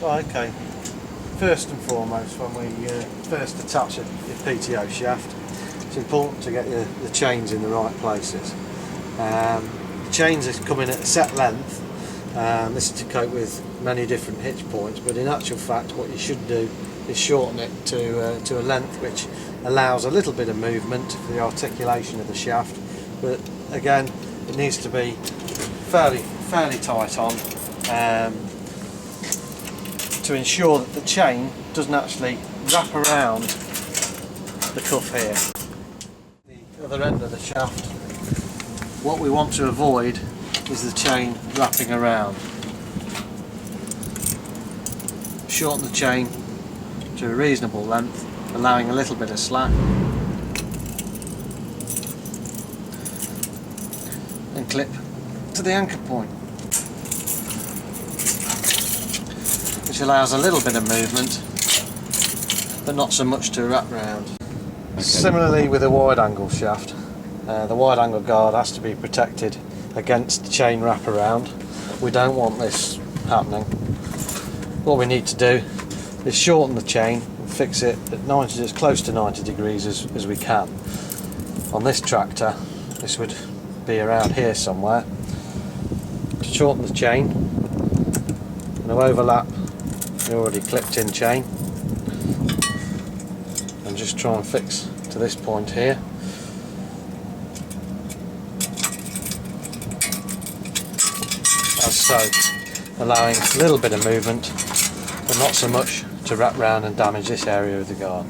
Okay, first and foremost, when we first attach a PTO shaft, it's important to get the chains in the right places. The chains are coming at a set length. This is to cope with many different hitch points, but in actual fact what you should do is shorten it to a length which allows a little bit of movement for the articulation of the shaft, but again it needs to be fairly tight on to ensure that the chain doesn't actually wrap around the cuff here. The other end of the shaft, what we want to avoid is the chain wrapping around. Shorten the chain to a reasonable length, allowing a little bit of slack, and clip to the anchor point, which allows a little bit of movement but not so much to wrap round. Okay. Similarly with a wide angle shaft, the wide angle guard has to be protected against chain wrap around. We don't want this happening. What we need to do is shorten the chain and fix it at 90, as close to 90 degrees as we can. On this tractor this would be around here somewhere. To shorten the chain and to overlap the already clipped in chain, and just try and fix to this point here. As so, allowing a little bit of movement but not so much to wrap round and damage this area of the guard.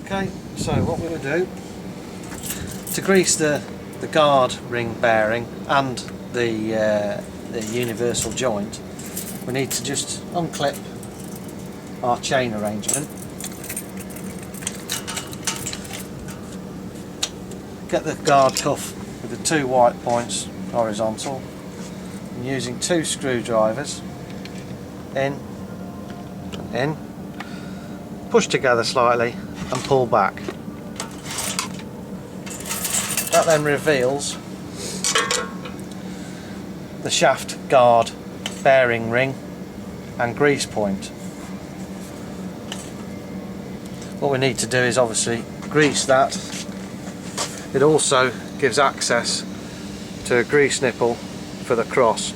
Okay, so what we're going to do to grease the guard ring bearing and the universal joint, we need to just unclip our chain arrangement, get the guard cuff with the two white points horizontal, and using two screwdrivers in and in, push together slightly and pull back. That then reveals the shaft guard bearing ring and grease point. What we need to do is obviously grease that. It also gives access to a grease nipple for the cross.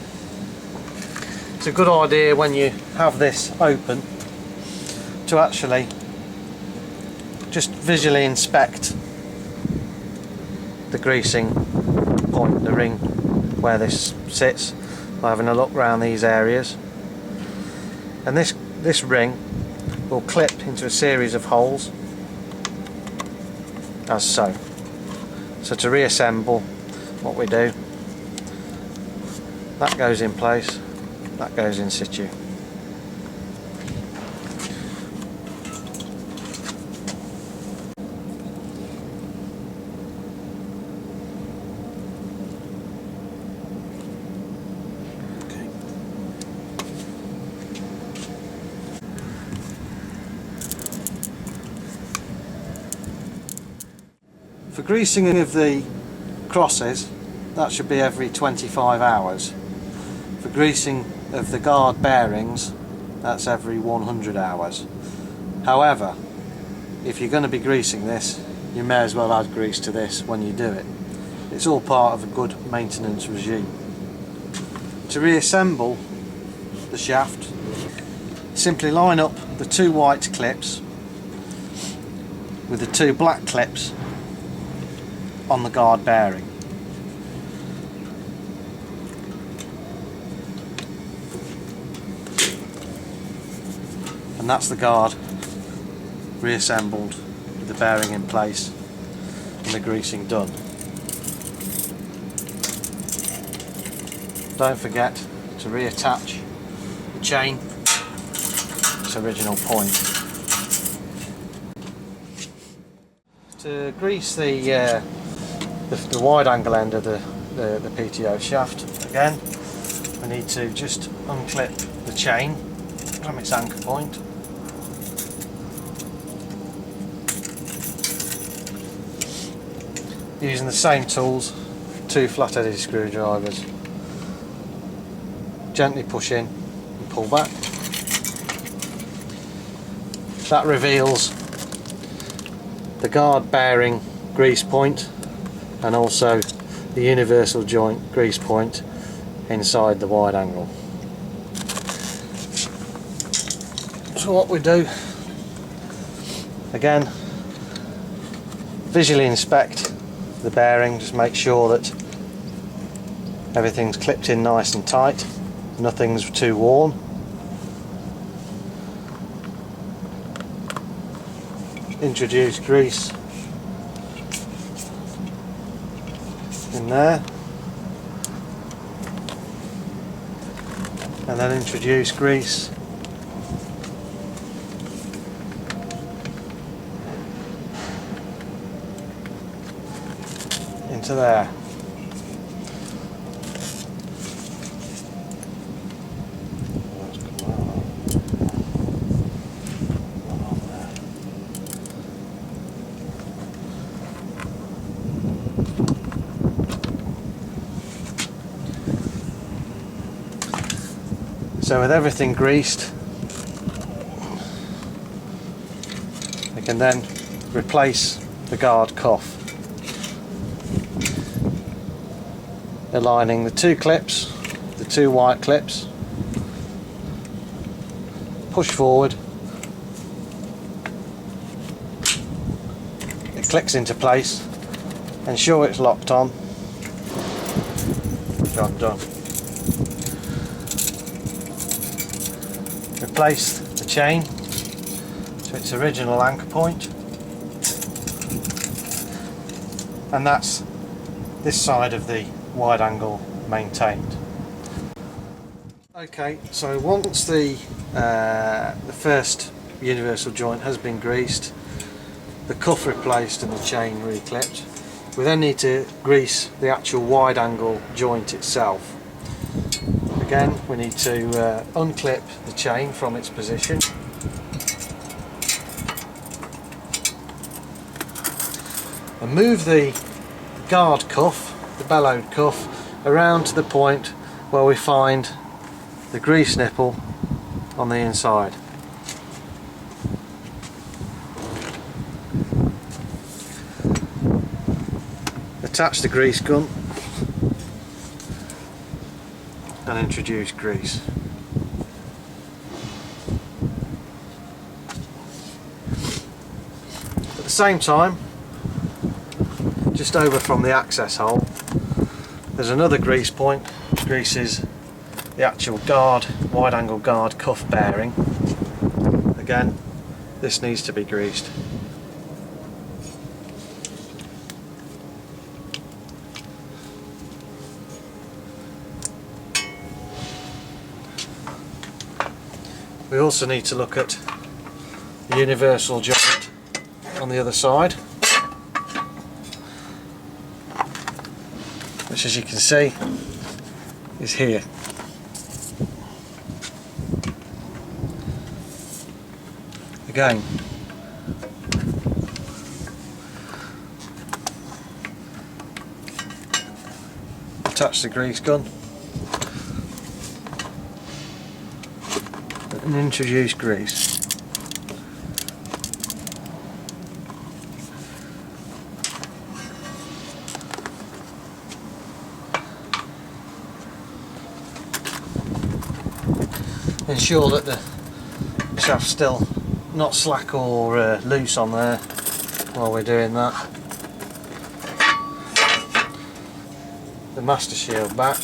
It's a good idea when you have this open to actually just visually inspect the greasing point, the ring where this sits, by having a look around these areas. And this ring will clip into a series of holes as so. So to reassemble, what we do, that goes in place, that goes in situ. For greasing of the crosses, that should be every 25 hours. For greasing of the guard bearings, that's every 100 hours. However, if you're going to be greasing this, you may as well add grease to this when you do it. It's all part of a good maintenance regime. To reassemble the shaft, simply line up the two white clips with the two black clips on the guard bearing. And that's the guard reassembled with the bearing in place and the greasing done. Don't forget to reattach the chain to its original point. To grease the wide angle end of the PTO shaft, again we need to just unclip the chain from its anchor point. Using the same tools, 2 flat-headed screwdrivers. Gently push in and pull back. That reveals the guard bearing grease point and also the universal joint grease point inside the wide angle. So what we do, again, visually inspect the bearing, just make sure that everything's clipped in nice and tight, nothing's too worn. Introduce grease in there, and then introduce grease into there. So with everything greased, we can then replace the guard cuff, aligning the 2 clips, the 2 white clips, push forward, it clicks into place, ensure it's locked on, job done. Replace the chain to its original anchor point, and that's this side of the wide angle maintained. Okay, so once the first universal joint has been greased, the cuff replaced and the chain reclipped, we then need to grease the actual wide angle joint itself. Again, we need to unclip the chain from its position, and move the guard cuff, the bellowed cuff, around to the point where we find the grease nipple on the inside. Attach the grease gun and introduce grease. At the same time, just over from the access hole, there's another grease point which greases the actual guard, wide angle guard cuff bearing. Again, this needs to be greased. We also need to look at the universal joint on the other side, which, as you can see, is here. Again, attach the grease gun and introduce grease. Ensure that the shaft's still not slack or loose on there while we're doing that. The master shield back.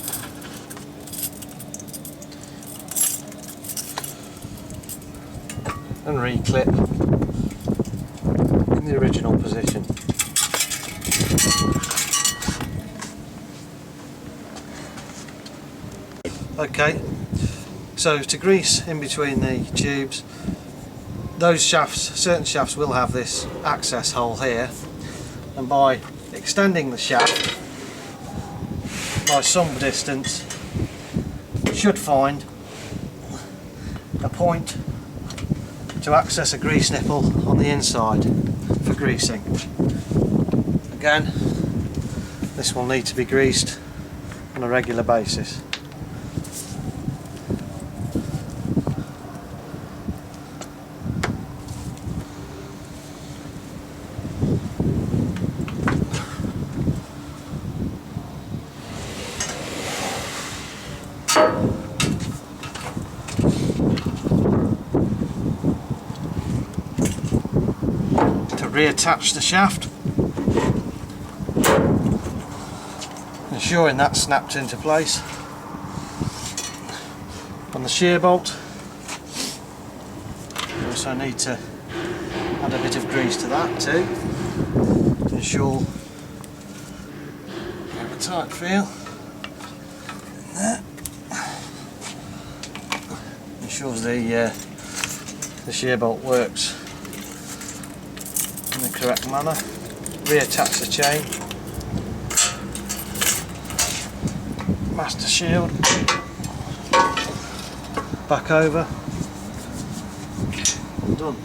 And reclip in the original position. Okay, so to grease in between the tubes, those shafts, certain shafts will have this access hole here, and by extending the shaft by some distance should find a point to access a grease nipple on the inside for greasing. Again, this will need to be greased on a regular basis. To reattach the shaft, ensuring that's snapped into place. On the shear bolt, you also need to add a bit of grease to that too, to ensure you have a tight feel. There. Ensures the shear bolt works in the correct manner. Reattach the chain, master shield, back over, and done.